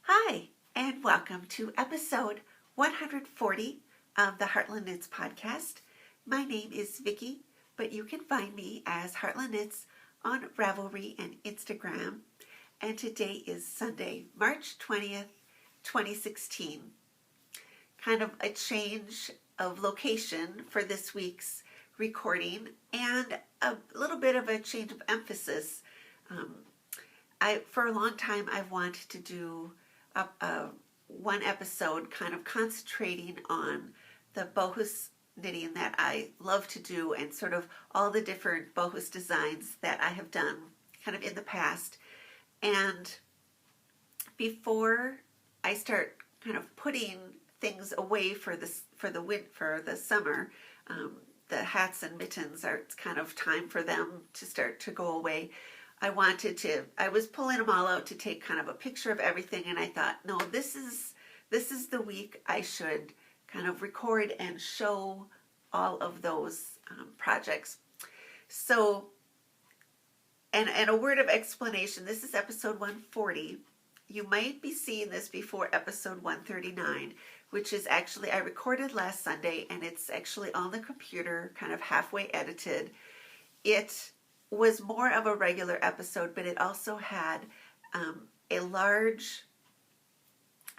Hi, and welcome to episode 140 of the Heartland Knits podcast. My name is Vicki, but you can find me as Heartland Knits on Ravelry and Instagram. And today is Sunday, March 20th, 2016. Kind of a change of location for this week's recording and a little bit of a change of emphasis. For a long time, I've wanted to do one episode kind of concentrating on the Bohus knitting that I love to do and sort of all the different Bohus designs that I have done kind of in the past. And before I start kind of putting things away for the summer, the hats and mittens it's kind of time for them to start to go away. I was pulling them all out to take kind of a picture of everything, and I thought, no, this is the week I should kind of record and show all of those projects. So, and a word of explanation, this is episode 140. You might be seeing this before episode 139, which is actually, I recorded last Sunday, and it's actually on the computer, kind of halfway edited. It was more of a regular episode, but it also had a large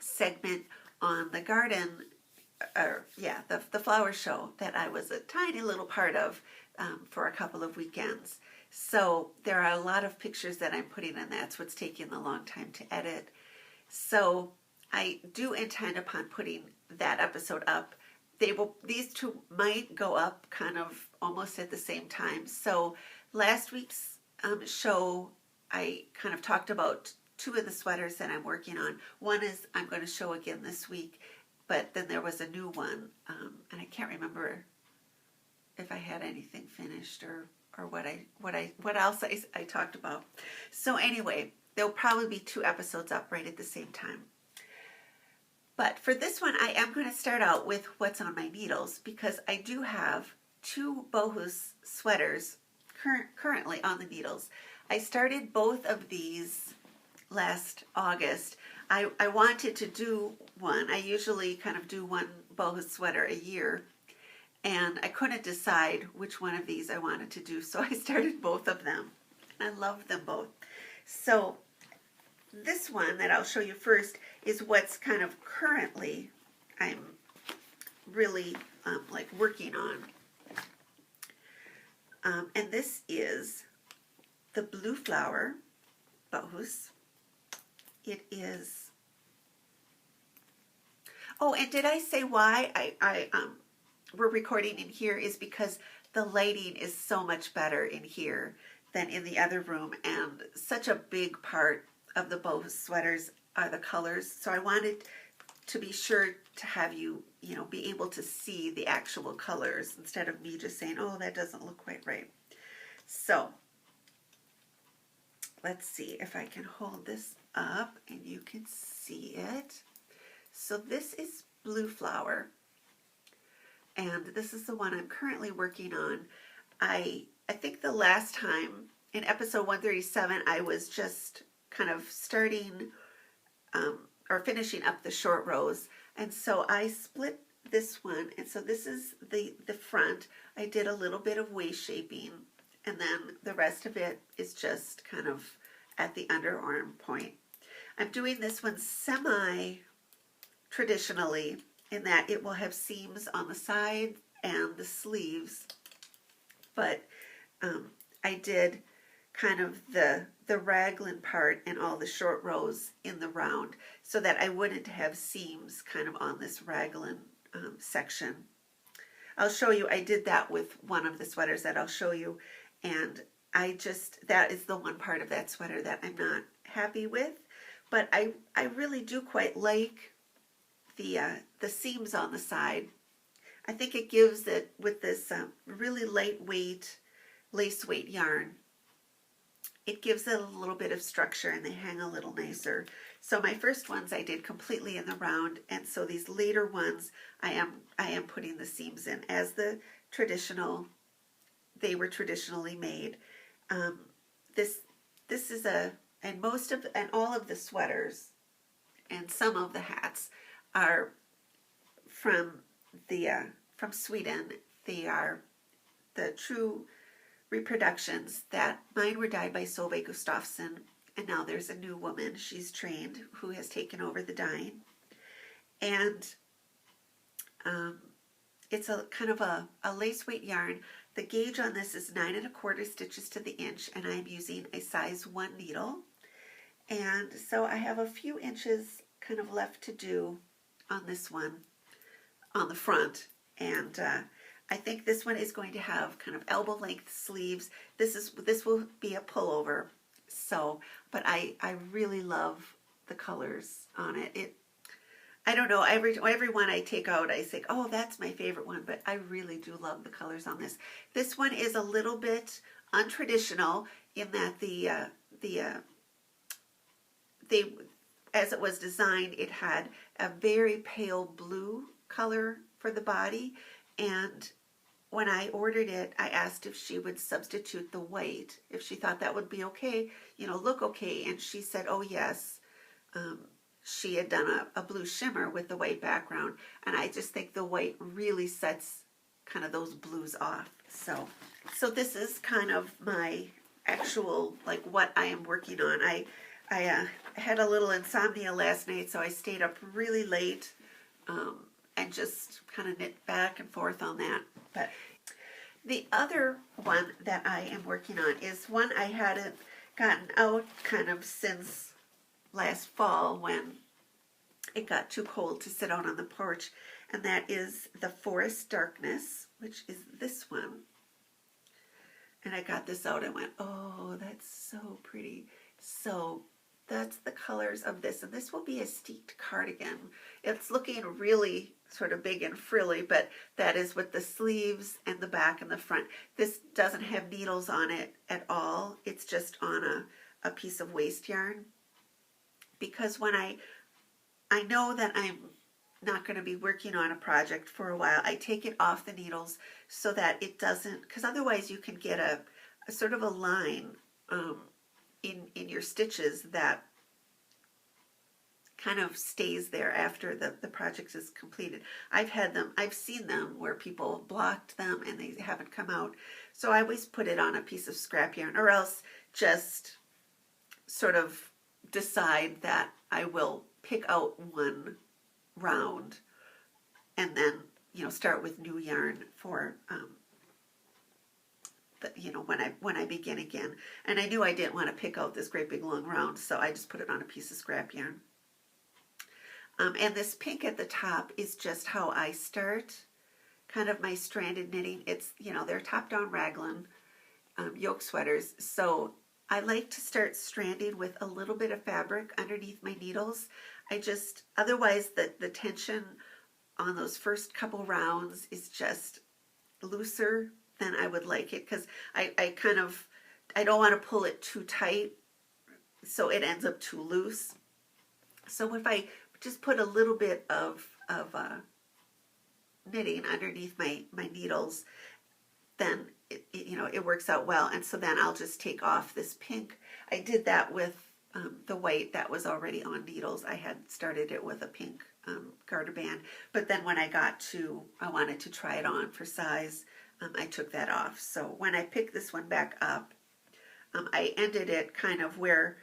segment on the garden, the flower show that I was a tiny little part of for a couple of weekends. So there are a lot of pictures that I'm putting in. That's what's taking a long time to edit. So I do intend upon putting that episode up. These two might go up kind of almost at the same time. So last week's show, I kind of talked about two of the sweaters that I'm working on. One is I'm going to show again this week, but then there was a new one, and I can't remember if I had anything finished or what else I talked about. So anyway, there'll probably be two episodes up right at the same time. But for this one, I am going to start out with what's on my needles, because I do have two Bohus sweaters currently on the needles. I started both of these last August. I wanted to do one. I usually kind of do one Bohus sweater a year, and I couldn't decide which one of these I wanted to do, so I started both of them, and I love them both. So this one that I'll show you first is what's kind of currently I'm really working on. And this is the Blue Flower Bohus. It is, oh, and did I say why we're recording in here is because the lighting is so much better in here than in the other room, and such a big part of the Bohus sweaters are the colors. So I wanted to be sure to have you be able to see the actual colors instead of me just saying, oh, that doesn't look quite right. So let's see if I can hold this up and you can see it. So this is Blue Flower, and this is the one I'm currently working on. I think the last time in episode 137 I was just kind of starting or finishing up the short rows, and so I split this one, and so this is the front. I did a little bit of waist shaping, and then the rest of it is just kind of at the underarm point. I'm doing this one semi-traditionally in that it will have seams on the side and the sleeves, but I did kind of the raglan part and all the short rows in the round so that I wouldn't have seams kind of on this raglan section. I'll show you, I did that with one of the sweaters that I'll show you, and that is the one part of that sweater that I'm not happy with, but I really do quite like the seams on the side. I think it gives it, with this really lightweight lace weight yarn, it gives it a little bit of structure and they hang a little nicer. So my first ones I did completely in the round, and so these later ones I am putting the seams in as they were traditionally made. This is and all of the sweaters and some of the hats are from from Sweden. They are the true reproductions. That mine were dyed by Solveig Gustafsson, and now there's a new woman, she's trained, who has taken over the dyeing. And it's a kind of a lace weight yarn. The gauge on this is 9 1/4 stitches to the inch, and I'm using a size 1 needle. And so I have a few inches kind of left to do on this one on the front. And I think this one is going to have kind of elbow length sleeves. This will be a pullover. So, but I really love the colors on it. I don't know, every one I take out, I say, oh, that's my favorite one, but I really do love the colors on this. This one is a little bit untraditional in that as it was designed, it had a very pale blue color for the body, and when I ordered it, I asked if she would substitute the white, if she thought that would be okay, look okay, and she said, oh yes. She had done a blue shimmer with the white background, and I just think the white really sets kind of those blues off. So this is kind of my actual, like, what I am working on. I had a little insomnia last night, so I stayed up really late and just kind of knit back and forth on that. But the other one that I am working on is one I hadn't gotten out kind of since last fall when it got too cold to sit out on the porch, and that is the Forest Darkness, which is this one. And I got this out and went, oh, that's so pretty. So that's the colors of this, and this will be a steeked cardigan. It's looking really sort of big and frilly, but that is with the sleeves and the back and the front. This doesn't have needles on it at all. It's just on a piece of waste yarn. Because when I know that I'm not going to be working on a project for a while, I take it off the needles so that it doesn't, because otherwise you can get a sort of a line in your stitches that kind of stays there after the project is completed. I've seen them where people blocked them and they haven't come out. So I always put it on a piece of scrap yarn, or else just sort of decide that I will pick out one round and then start with new yarn for when I begin again. And I knew I didn't want to pick out this great big long round, so I just put it on a piece of scrap yarn. And this pink at the top is just how I start kind of my stranded knitting. It's they're top down raglan yoke sweaters, so I like to start stranding with a little bit of fabric underneath my needles. Otherwise the tension on those first couple rounds is just looser than I would like it, because I don't want to pull it too tight so it ends up too loose. So if I just put a little bit of knitting underneath my needles, then it works out well. And so then I'll just take off this pink. I did that with the white that was already on needles. I had started it with a pink garter band, but then when I wanted to try it on for size, I took that off. So when I picked this one back up, I ended it kind of where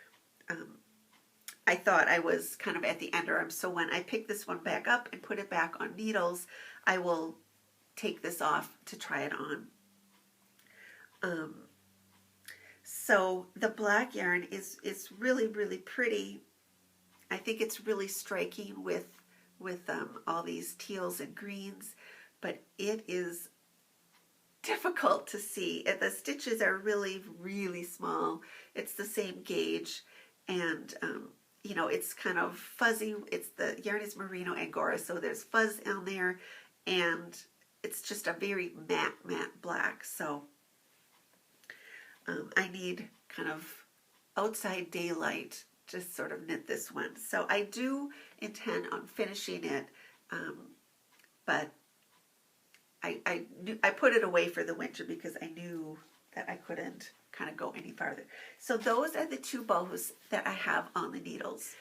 I thought I was kind of at the end arm. So when I pick this one back up and put it back on needles, I will take this off to try it on. So the black yarn is really, really pretty. I think it's really striking with all these teals and greens, but it is difficult to see. The stitches are really, really small. It's the same gauge, and it's kind of fuzzy. The yarn is merino angora, so there's fuzz on there, and it's just a very matte black. So I need kind of outside daylight to sort of knit this one. So I do intend on finishing it, but I put it away for the winter because I knew that I couldn't kind of go any farther. So those are the two bows that I have on the needles.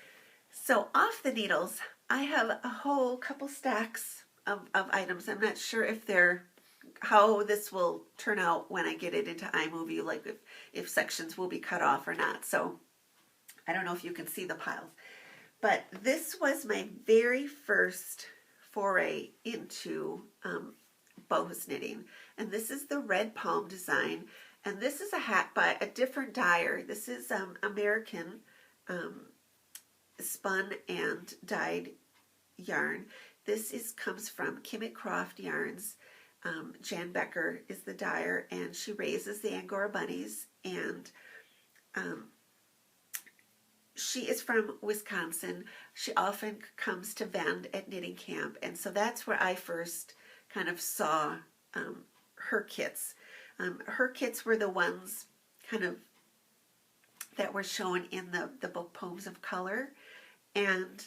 So off the needles, I have a whole couple stacks of items. I'm not sure if they're how this will turn out when I get it into iMovie, like if sections will be cut off or not. So I don't know if you can see the piles. But this was my very first foray into Bohus knitting. And this is the red palm design. And this is a hat by a different dyer. This is American spun and dyed yarn. This comes from Kimmitt Croft Yarns. Jan Becker is the dyer, and she raises the Angora bunnies, and she is from Wisconsin. She often comes to vend at knitting camp, and so that's where I first kind of saw her kits. Her kits were the ones kind of that were shown in the book Poems of Color, and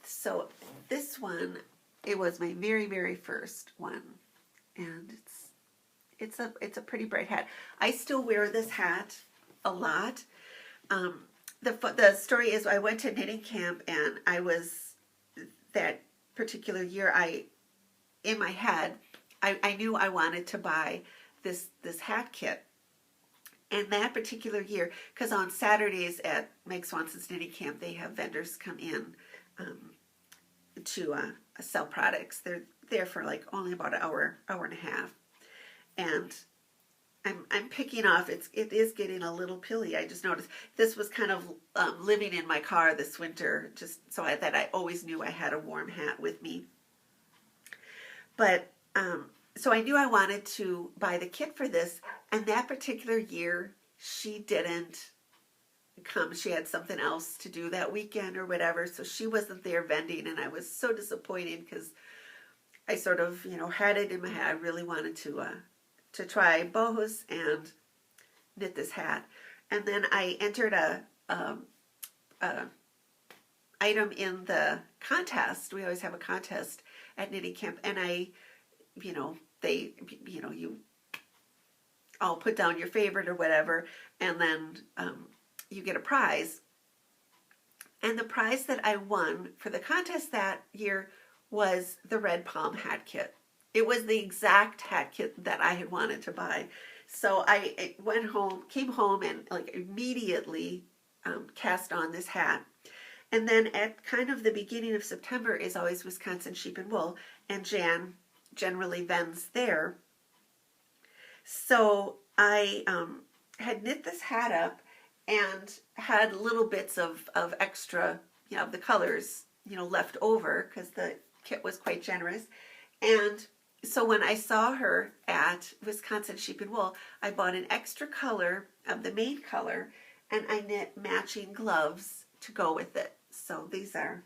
so this one, it was my very, very first one, and it's a pretty bright hat. I still wear this hat a lot. The story is I went to knitting camp, and I was, that particular year, in my head, I knew I wanted to buy this hat kit. And that particular year, because on Saturdays at Meg Swanson's knitting camp, they have vendors come in to sell products. They're there for like only about an hour and a half. And I'm picking off, it is getting a little pilly. I just noticed this was kind of living in my car this winter, just so that I always knew I had a warm hat with me. But so I knew I wanted to buy the kit for this, and that particular year she didn't come. She had something else to do that weekend or whatever, so she wasn't there vending, and I was so disappointed because I sort of, had it in my head. I really wanted to try Bohus and knit this hat. And then I entered a item in the contest. We always have a contest at knitting camp, and you all put down your favorite or whatever, and then you get a prize. And the prize that I won for the contest that year was the Red Palm hat kit. It was the exact hat kit that I had wanted to buy. So I came home and like immediately cast on this hat. And then at kind of the beginning of September is always Wisconsin Sheep and Wool, and Jan generally vends there. So I had knit this hat up and had little bits of extra, the colors, left over because the kit was quite generous. And so when I saw her at Wisconsin Sheep and Wool, I bought an extra color of the main color, and I knit matching gloves to go with it. So these are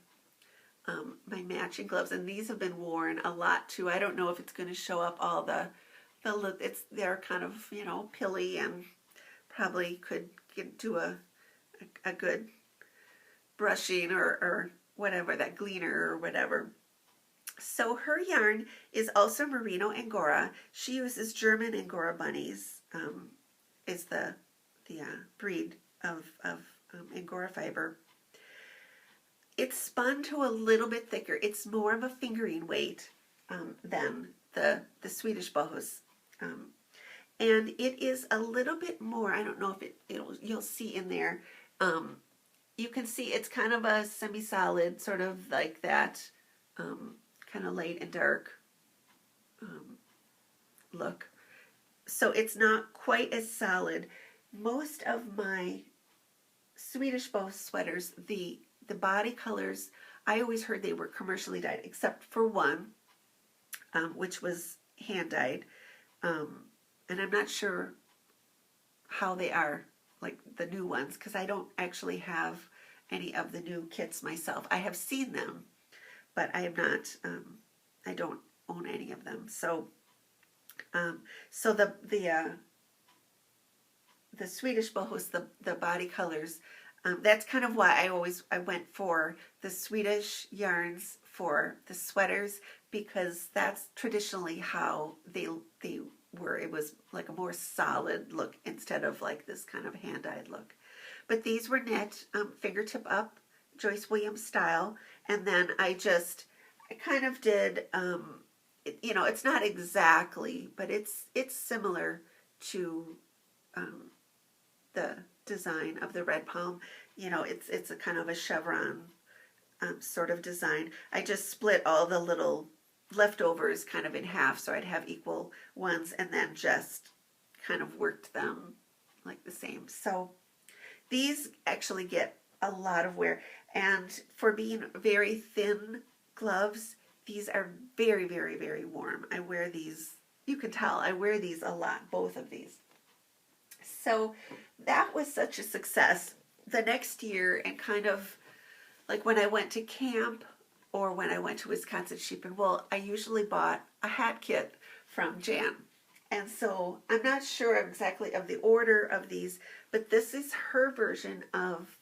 my matching gloves, and these have been worn a lot too. I don't know if it's going to show up all they're kind of, pilly, and probably could do a good brushing or whatever, that gleaner or whatever. So her yarn is also Merino Angora. She uses German Angora bunnies, is the breed of Angora fiber. It's spun to a little bit thicker. It's more of a fingering weight than the Swedish Bohus. And it is a little bit more, I don't know if you'll see in there, you can see it's kind of a semi-solid, sort of like that, kind of light and dark look. So it's not quite as solid. Most of my Swedish Bohus sweaters, the body colors, I always heard they were commercially dyed, except for one, which was hand dyed. And I'm not sure how they are, like the new ones, because I don't actually have any of the new kits myself. I have seen them, but I have not, I don't own any of them. So so the Swedish Bohus, the body colors, that's kind of why I went for the Swedish yarns for the sweaters, because that's traditionally how they where it was like a more solid look instead of like this kind of hand-dyed look. But these were knit fingertip up, Joyce Williams style, and then I kind of did, you know, it's not exactly, but it's similar to the design of the red palm. You know, it's a kind of a chevron sort of design. I just split all the little leftovers kind of in half so I'd have equal ones, and then just kind of worked them like the same. So these actually get a lot of wear, and for being very thin gloves, these are very, very, very warm. I wear these, you can tell, I wear these a lot, both of these. So that was such a success. The next year, and kind of like when I went to camp or when I went to Wisconsin Sheep and Wool, I usually bought a hat kit from Jan. And so I'm not sure exactly of the order of these, but this is her version of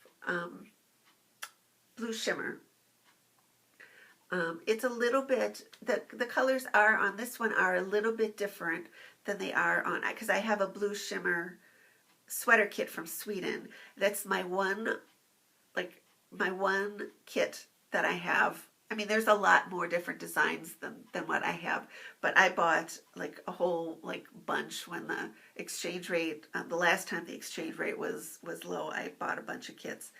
Blue Shimmer. It's a little bit, the colors are on this one are a little bit different than they are on, because I have a Blue Shimmer sweater kit from Sweden. That's my one kit that I have. I mean, there's a lot more different designs than what I have, but I bought like a whole like bunch when the exchange rate, the last time the exchange rate was low, I bought a bunch of kits.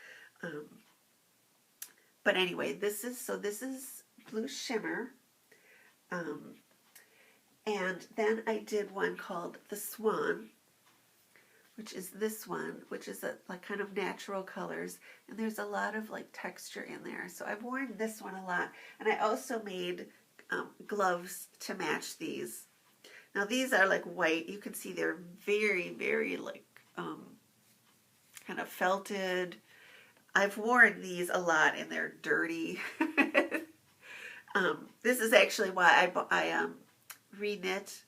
But anyway, this is Blue Shimmer. And then I did one called the Swan, which is this one, which is like kind of natural colors, and there's a lot of like texture in there. So I've worn this one a lot, and I also made gloves to match these. Now these are like white. You can see they're very, very like kind of felted. I've worn these a lot, and they're dirty. This is actually why I re-knit.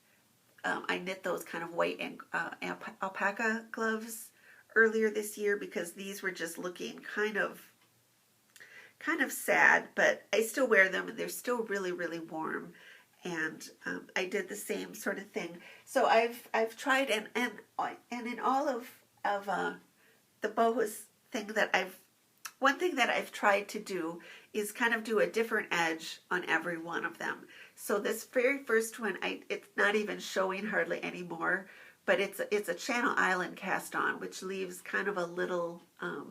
I knit those kind of white and alpaca gloves earlier this year, because these were just looking kind of sad, but I still wear them and they're still really, really warm. And I did the same sort of thing. So I've tried, and in all of the Bohus thing one thing that I've tried to do is kind of do a different edge on every one of them. So this very first one, it's not even showing hardly anymore, but it's a Channel Island cast on, which leaves kind of a little, I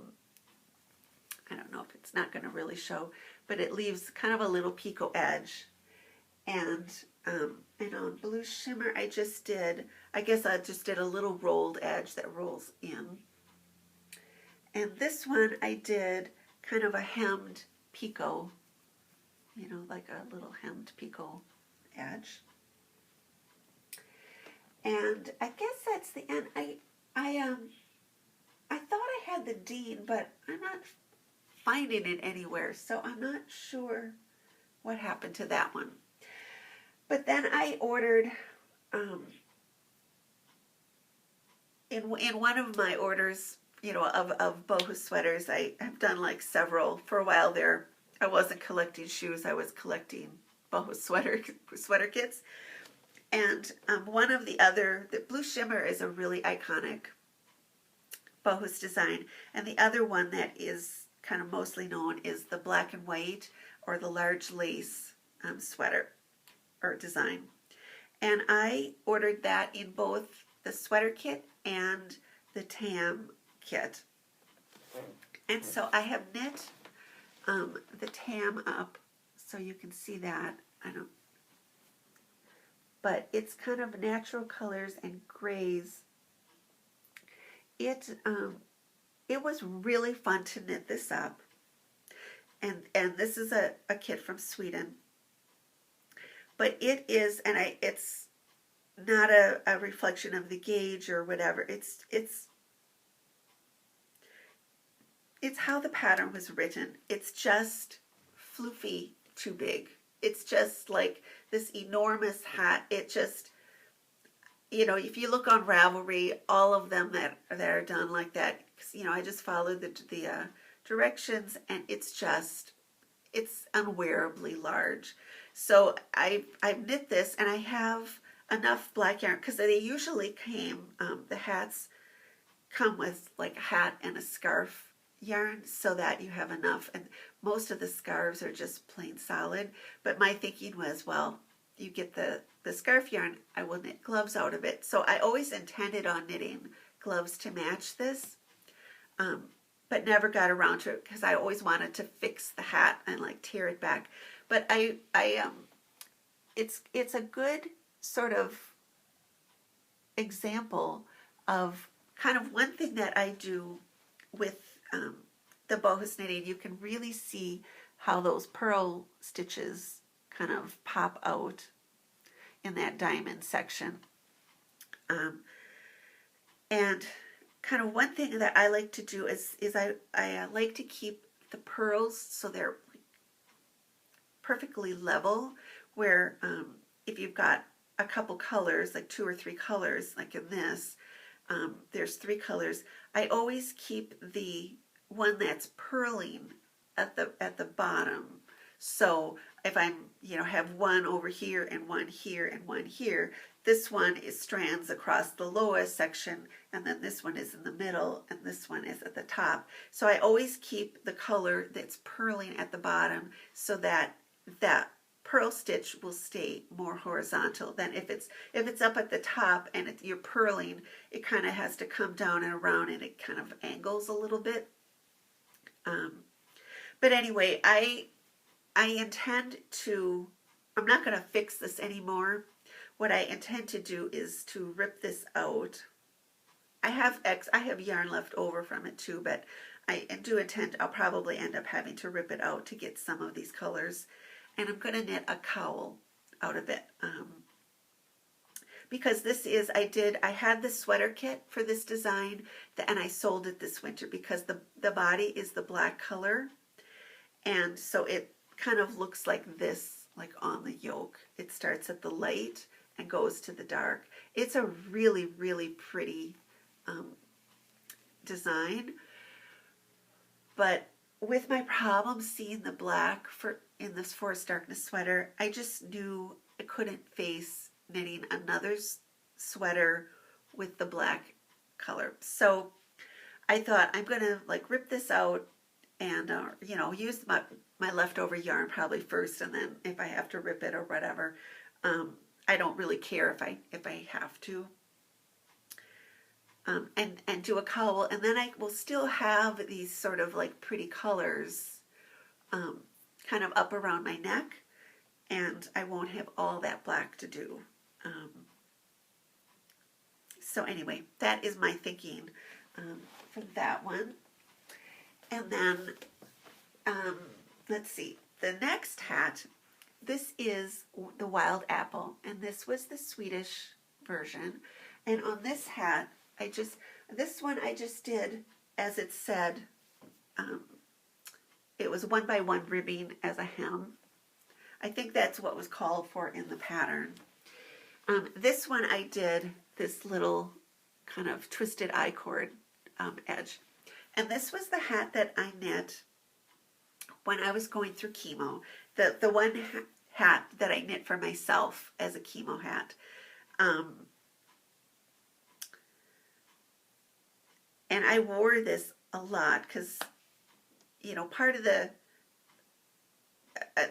don't know if it's not going to really show, but it leaves kind of a little picot edge. And on Blue Shimmer, I just did a little rolled edge that rolls in. And this one I did kind of a hemmed picot, you know, like a little hemmed picot edge. And I guess that's the end. I thought I had the Dean, but I'm not finding it anywhere, so I'm not sure what happened to that one. But then I ordered, in one of my orders, you know, of Bohus sweaters, I have done like several. For a while there, I wasn't collecting shoes, I was collecting Bohus sweater kits. And one of the Blue Shimmer is a really iconic Bohus design. And the other one that is kind of mostly known is the black and white or the large lace sweater or design. And I ordered that in both the sweater kit and the tam kit. And so I have knit the tam up so you can see that. But it's kind of natural colors and grays. It was really fun to knit this up. And this is a kit from Sweden. But it is, and it's not a reflection of the gauge or whatever. It's how the pattern was written. It's just floofy too big. It's just like this enormous hat. It just, you know, if you look on Ravelry, all of them that are done like that, you know, I just followed the directions, and it's unwearably large. So I've knit this, and I have enough black yarn, because they usually came, the hats come with like a hat and a scarf yarn so that you have enough. And most of the scarves are just plain solid. But my thinking was, well, you get the scarf yarn, I will knit gloves out of it. So I always intended on knitting gloves to match this, but never got around to it because I always wanted to fix the hat and like tear it back. But it's a good sort of example of kind of one thing that I do with the Bohus knitting. You can really see how those purl stitches kind of pop out in that diamond section. And kind of one thing that I like to do is I like to keep the pearls so they're perfectly level, where if you've got a couple colors, like 2 or 3 colors, like in this, there's 3 colors, I always keep the one that's purling at the bottom. So if I'm, have one over here and one here and one here, this one is strands across the lowest section, and then this one is in the middle, and this one is at the top. So I always keep the color that's purling at the bottom so that that purl stitch will stay more horizontal than if it's up at the top and you're purling, it kind of has to come down and around, and it kind of angles a little bit. But anyway, I intend to, I'm not going to fix this anymore. What I intend to do is to rip this out. I have yarn left over from it too, but I do intend, I'll probably end up having to rip it out to get some of these colors. And I'm going to knit a cowl out of it. Because this is, I had the sweater kit for this design, and I sold it this winter because the body is the black color. And so it kind of looks like this, like on the yoke. It starts at the light and goes to the dark. It's a really, really pretty design. But with my problem seeing the black in this Forest Darkness sweater, I just knew I couldn't face knitting another sweater with the black color. So I thought I'm going to like rip this out and use my leftover yarn probably first, and then if I have to rip it or whatever, I don't really care if I have to. And do a cowl, and then I will still have these sort of like pretty colors kind of up around my neck, and I won't have all that black to do. So anyway, that is my thinking for that one. And then, let's see, the next hat, this is the Wild Apple, and this was the Swedish version. And on this hat, this one I just did as it said. It was 1x1 ribbing as a hem. I think that's what was called for in the pattern. This one I did this little kind of twisted I-cord edge. And this was the hat that I knit when I was going through chemo. The one hat that I knit for myself as a chemo hat. And I wore this a lot because, part of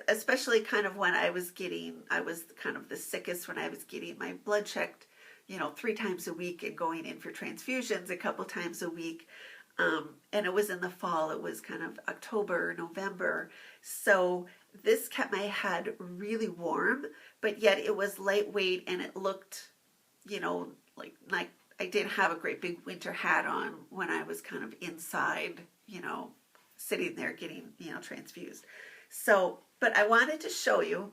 especially kind of when I was kind of the sickest, when I was getting my blood checked, 3 times a week and going in for transfusions a couple times a week. And it was in the fall, it was kind of October, November. So this kept my head really warm, but yet it was lightweight, and it looked, like I didn't have a great big winter hat on when I was kind of inside, sitting there getting, transfused. So, but I wanted to show you,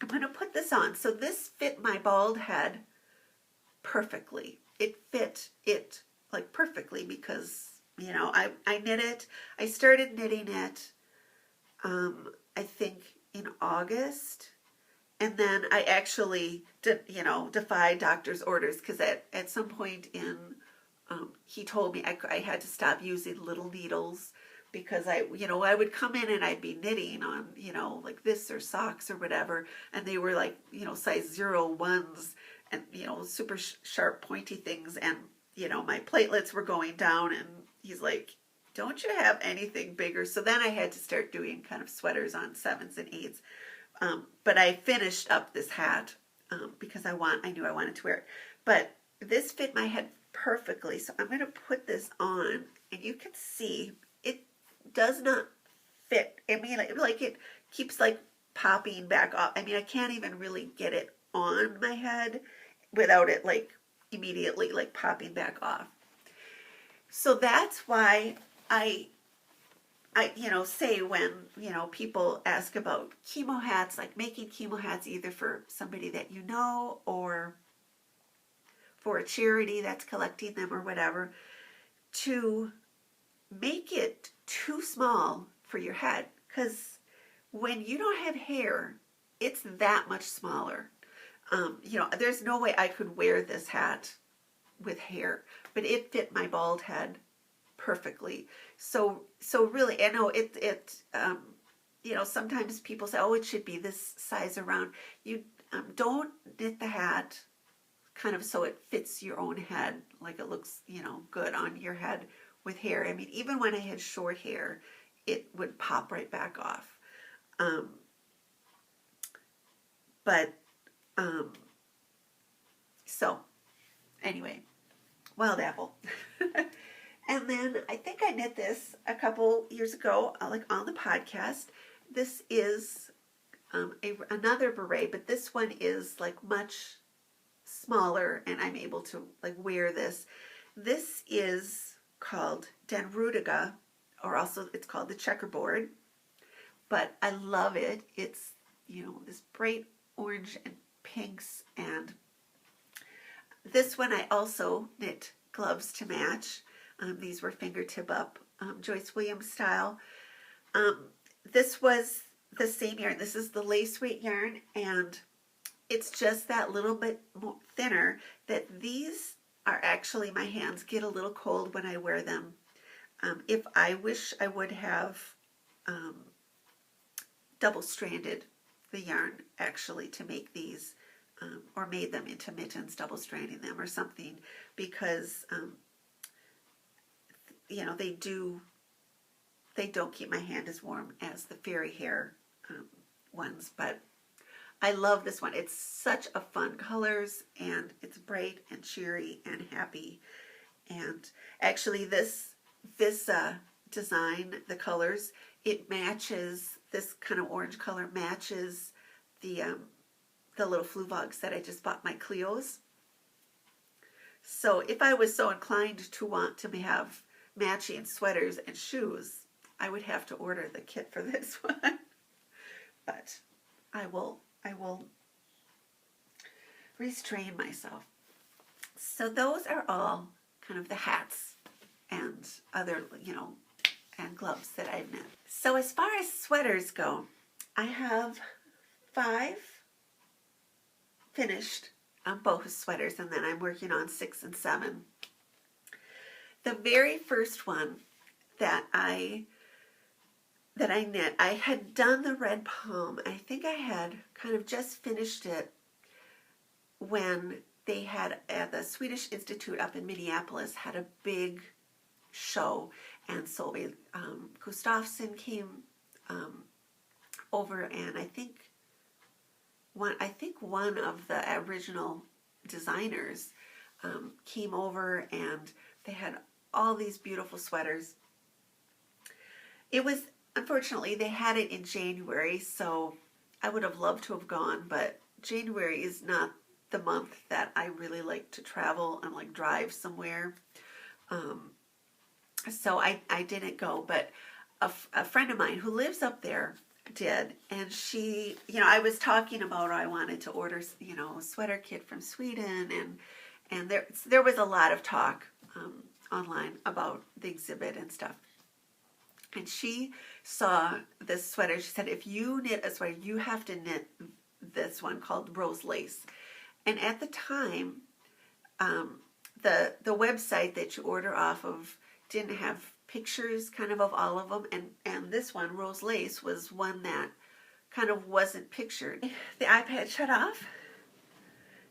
I'm going to put this on. So this fit my bald head perfectly. It fit it like perfectly because, I knit it. I started knitting it, I think in August. And then I actually, defied doctor's orders because at some point he told me I had to stop using little needles because I would come in and I'd be knitting on, like this or socks or whatever. And they were like, size 01s. and super sharp pointy things, and my platelets were going down, and he's like, don't you have anything bigger? So then I had to start doing kind of sweaters on 7s and 8s. But I finished up this hat because I knew I wanted to wear it. But this fit my head perfectly, so I'm going to put this on, and you can see it does not fit. I mean, like it keeps like popping back off. I mean, I can't even really get it on my head without it like immediately like popping back off. So that's why I say when, people ask about chemo hats, like making chemo hats either for somebody that you know or for a charity that's collecting them or whatever, to make it too small for your head, because when you don't have hair, it's that much smaller. There's no way I could wear this hat with hair, but it fit my bald head perfectly. So really, I know sometimes people say, oh, it should be this size around. You don't knit the hat kind of so it fits your own head, like it looks, good on your head with hair. I mean, even when I had short hair, it would pop right back off. So anyway, wild apple. And then I think I knit this a couple years ago, like on the podcast. This is another beret, but this one is like much smaller, and I'm able to like wear this. This is called Den Rudiga, or also it's called the checkerboard, but I love it. It's, this bright orange and pinks, and this one I also knit gloves to match. These were fingertip up, Joyce Williams style. This was the same yarn. This is the lace weight yarn, and it's just that little bit more thinner, that these are actually, my hands get a little cold when I wear them. If I wish I would have double-stranded the yarn actually to make these, or made them into mittens, double-stranding them or something, because they don't keep my hand as warm as the fairy hair ones, but I love this one. It's such a fun colors, and it's bright and cheery and happy. And actually this design, the colors, it matches, this kind of orange color matches the little fluvogs that I just bought, my Cleos. So if I was so inclined to want to have matching sweaters and shoes, I would have to order the kit for this one. But I will restrain myself. So those are all kind of the hats and other, and gloves that I've knit. So as far as sweaters go, I have 5 finished Bohus sweaters, and then I'm working on 6 and 7. The very first one that I knit, I had done the red palm. I think I had kind of just finished it when they had, at the Swedish Institute up in Minneapolis, had a big show, and Solveig Gustafsson came over, and I think one of the original designers came over, and they had all these beautiful sweaters. It was, unfortunately, they had it in January, so I would have loved to have gone, but January is not the month that I really like to travel and like drive somewhere. So I didn't go, but a friend of mine who lives up there did, and she, I was talking about I wanted to order, a sweater kit from Sweden, and there was a lot of talk online about the exhibit and stuff. And she saw this sweater. She said, if you knit a sweater, you have to knit this one called Rose Lace. And at the time, the website that you order off of didn't have pictures kind of all of them. And this one, Rose Lace, was one that kind of wasn't pictured. The iPad shut off.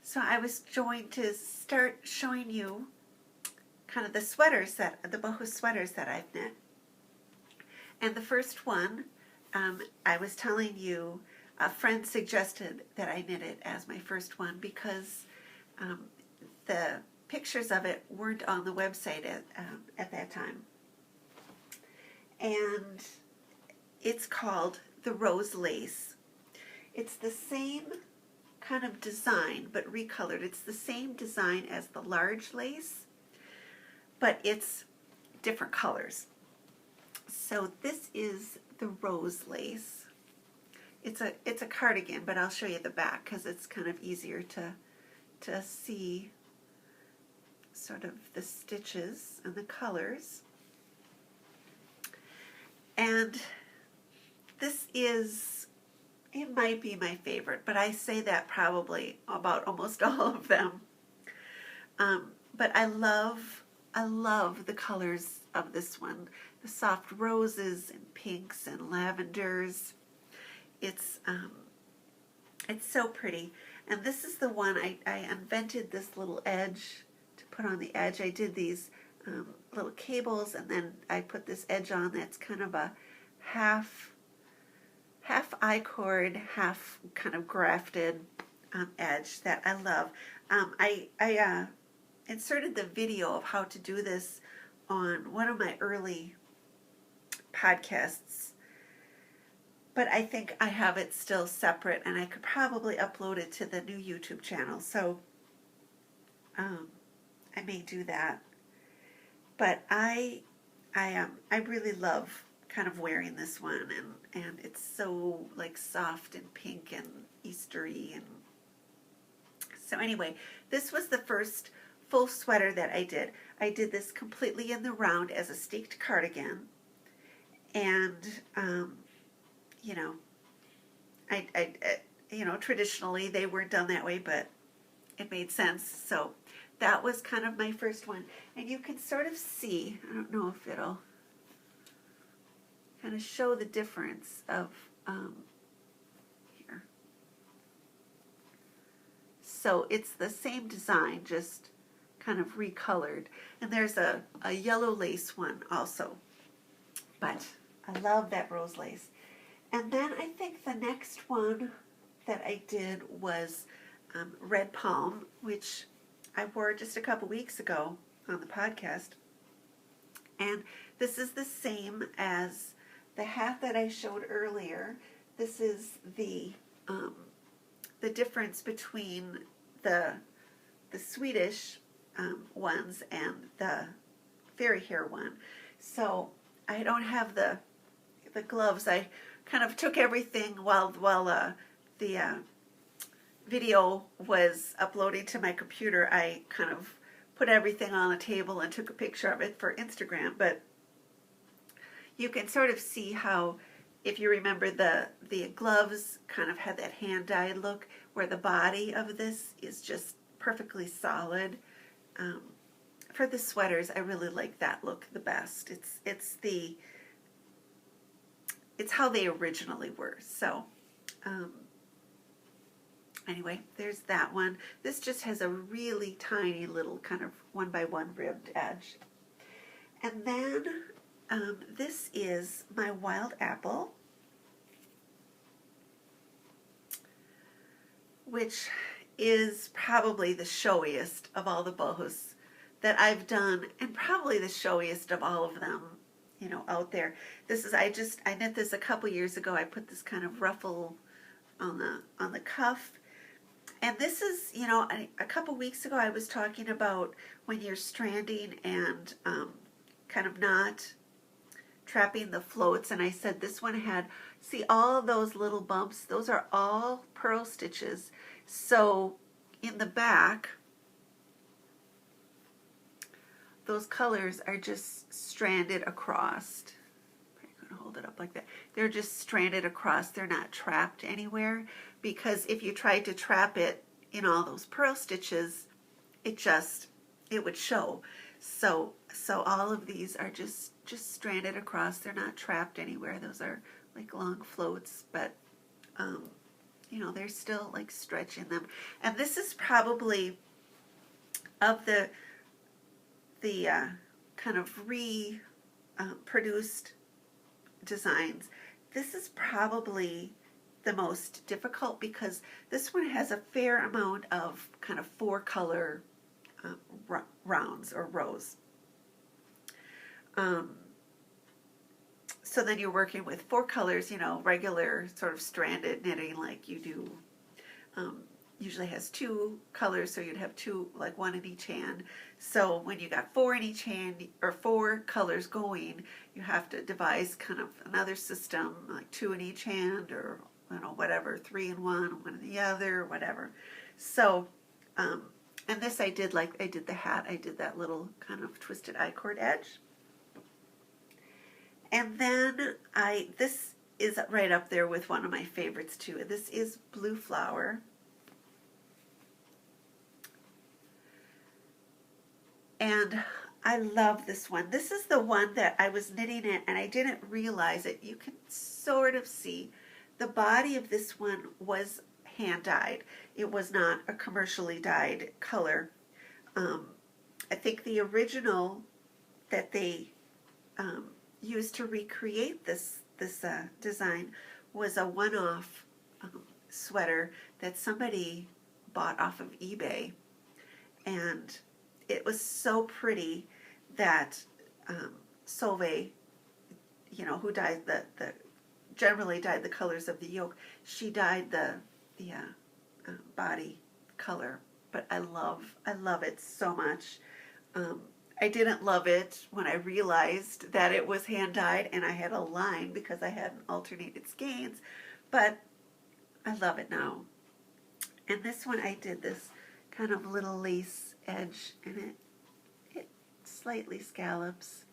So I was going to start showing you kind of the sweaters the Bohus sweaters that I've knit. And the first one, I was telling you, a friend suggested that I knit it as my first one because the pictures of it weren't on the website at that time. And it's called the Rose Lace. It's the same kind of design, but recolored. It's the same design as the large lace, but it's different colors. So this is the Rose Lace. It's a cardigan, but I'll show you the back because it's kind of easier to see sort of the stitches and the colors. And this is, it might be my favorite, but I say that probably about almost all of them. But I love the colors of this one. The soft roses and pinks and lavenders. It's so pretty. And this is the one, I invented this little edge to put on the edge. I did these little cables, and then I put this edge on that's kind of a half I-cord, half kind of grafted edge that I love. I inserted the video of how to do this on one of my early podcasts, but I think I have it still separate, and I could probably upload it to the new YouTube channel, so I may do that. But I really love kind of wearing this one, and it's so like soft and pink and Eastery. And so anyway, this was the first full sweater that I did. I did this completely in the round as a staked cardigan, and you know, I you know, traditionally they weren't done that way, but it made sense. So that was kind of my first one, and you can sort of see, I don't know if it'll kind of show the difference of here. So it's the same design, just kind of recolored. And there's a yellow lace one also, but I love that rose lace. And then I think the next one that I did was Red Palm, which I wore just a couple weeks ago on the podcast. And this is the same as the hat that I showed earlier. This is the difference between the Swedish ones and the fairy hair one. So I don't have the gloves. I kind of took everything while the video was uploading to my computer. I kind of put everything on the table and took a picture of it for Instagram. But you can sort of see how, if you remember, the gloves kind of had that hand-dyed look, where the body of this is just perfectly solid. For the sweaters, I really like that look the best. It's how they originally were. So anyway, there's that one. This just has a really tiny little kind of 1x1 ribbed edge. And then this is my Wild Apple, which is probably the showiest of all the bohus that I've done, and probably the showiest of all of them, you know, out there. This is, I knit this a couple years ago. I put this kind of ruffle on the cuff. And this is, you know, a couple weeks ago I was talking about when you're stranding and kind of not trapping the floats, and I said this one had, see all of those little bumps, those are all purl stitches. So in the back, those colors are just stranded across. I'm going to hold it up like that. They're just stranded across. They're not trapped anywhere, because if you tried to trap it in all those purl stitches, it would show. So all of these are just stranded across. They're not trapped anywhere. Those are like long floats, but you know, there's still like stretch in them. And this is probably of the kind of produced designs. This is probably the most difficult because this one has a fair amount of kind of 4-color rounds or rows. So then you're working with 4 colors, you know, regular sort of stranded knitting like you do. Usually has 2 colors, so you'd have 2, like 1 in each hand. So when you got 4 in each hand, or 4 colors going, you have to devise kind of another system, like 2 in each hand, or you know, whatever, 3 in one, 1 in the other, whatever. So, and this I did like I did the hat. I did that little kind of twisted I-cord edge. And then this is right up there with one of my favorites too. This is Blue Flower. And I love this one. This is the one that I was knitting it and I didn't realize it. You can sort of see the body of this one was hand dyed. It was not a commercially dyed color. I think the original that they used to recreate this design was a one-off sweater that somebody bought off of eBay, and it was so pretty that Solveig, you know, who dyed generally dyed the colors of the yoke, she dyed the body color. But I love it so much. I didn't love it when I realized that it was hand dyed and I had a line because I hadn't alternated skeins, but I love it now. And this one I did this kind of little lace edge and it slightly scallops.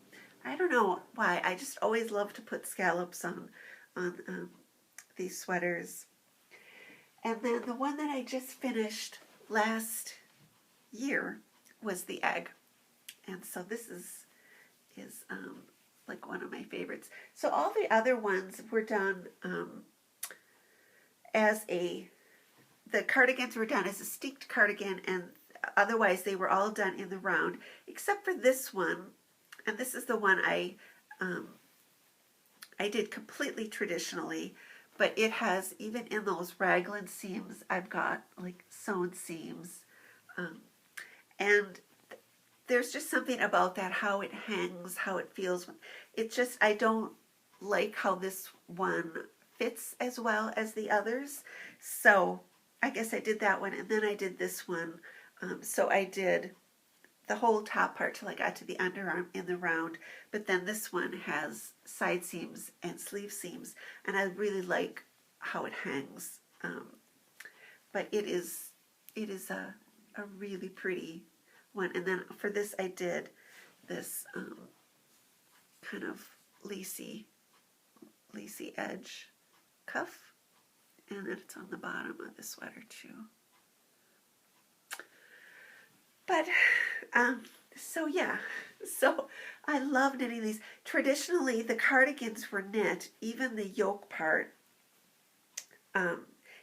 I don't know why, I just always love to put scallops on these sweaters. And then the one that I just finished last year was the egg. And so this is like one of my favorites. So all the other ones were done the cardigans were done as a steeked cardigan, and otherwise they were all done in the round, except for this one. And this is the one I did completely traditionally, but it has, even in those raglan seams, I've got like sewn seams. And there's just something about that, how it hangs, how it feels. It's just, I don't like how this one fits as well as the others. So I guess I did that one, and then I did this one. So I did the whole top part till I got to the underarm in the round, but then this one has side seams and sleeve seams, and I really like how it hangs. But it is a really pretty one. And then for this I did this kind of lacy edge cuff, and then it's on the bottom of the sweater too. But so yeah, so I love knitting these. Traditionally the cardigans were knit, even the yoke part,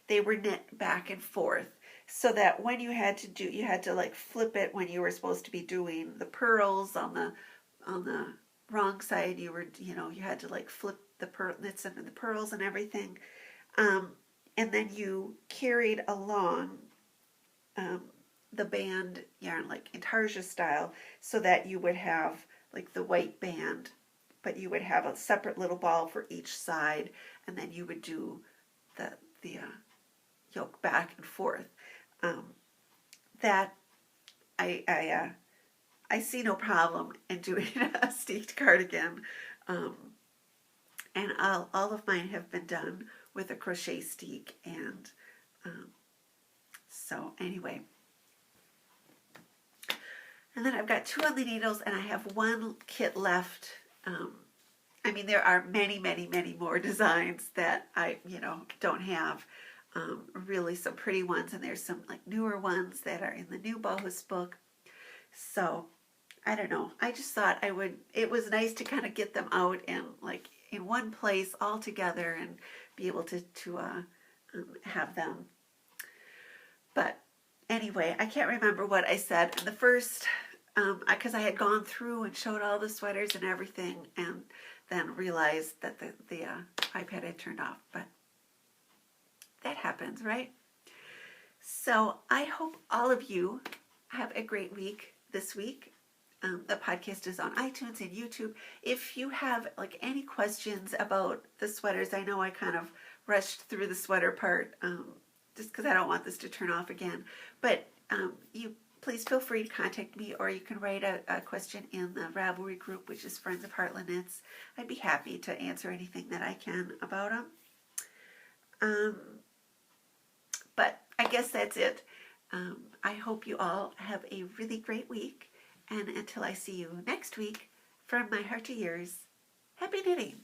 they were knit back and forth, so that when you had to like flip it when you were supposed to be doing the purls on the wrong side. You had to like flip the knits and the purls and everything, and then you carried along the band yarn like intarsia style, so that you would have like the white band, but you would have a separate little ball for each side, and then you would do the yoke back and forth. That I see no problem in doing a steeked cardigan, and all of mine have been done with a crochet steek, and so anyway. And then I've got 2 on the needles, and I have 1 kit left. I mean, there are many, many, many more designs that I, don't have. Really some pretty ones, and there's some like newer ones that are in the new Bohus book. So I don't know. I just thought it was nice to kind of get them out and like in one place all together and be able to have them. But anyway, I can't remember what I said in the first, because I had gone through and showed all the sweaters and everything, and then realized that the iPad had turned off. But that happens, right? So I hope all of you have a great week this week. The podcast is on iTunes and YouTube. If you have like any questions about the sweaters, I know I kind of rushed through the sweater part just because I don't want this to turn off again. But you please feel free to contact me, or you can write a question in the Ravelry group, which is Friends of Heartland Knits. I'd be happy to answer anything that I can about them. But I guess that's it. I hope you all have a really great week. And until I see you next week, from my heart to yours, happy knitting!